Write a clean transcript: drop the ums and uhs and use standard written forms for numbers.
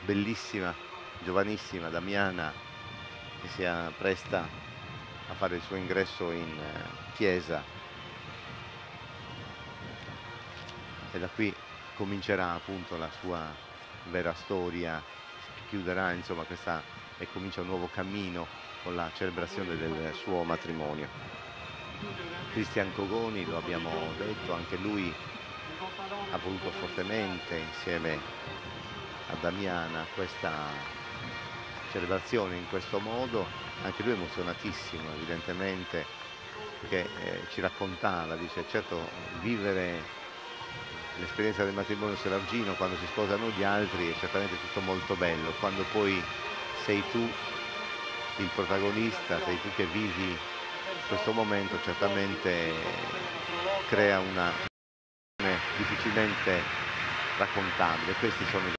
bellissima, giovanissima Damiana che si appresta a fare il suo ingresso in chiesa, e da qui comincerà appunto la sua vera storia, chiuderà insomma questa e comincia un nuovo cammino con la celebrazione del suo matrimonio. Cristian Cogoni, lo abbiamo detto, anche lui ha voluto fortemente insieme a Damiana questa celebrazione in questo modo, anche lui emozionatissimo evidentemente, perché ci raccontava, dice certo vivere l'esperienza del matrimonio selargino quando si sposano gli altri è certamente tutto molto bello, quando poi sei tu il protagonista, sei tu che vivi questo momento, certamente crea una difficilmente raccontabile. Questi sono i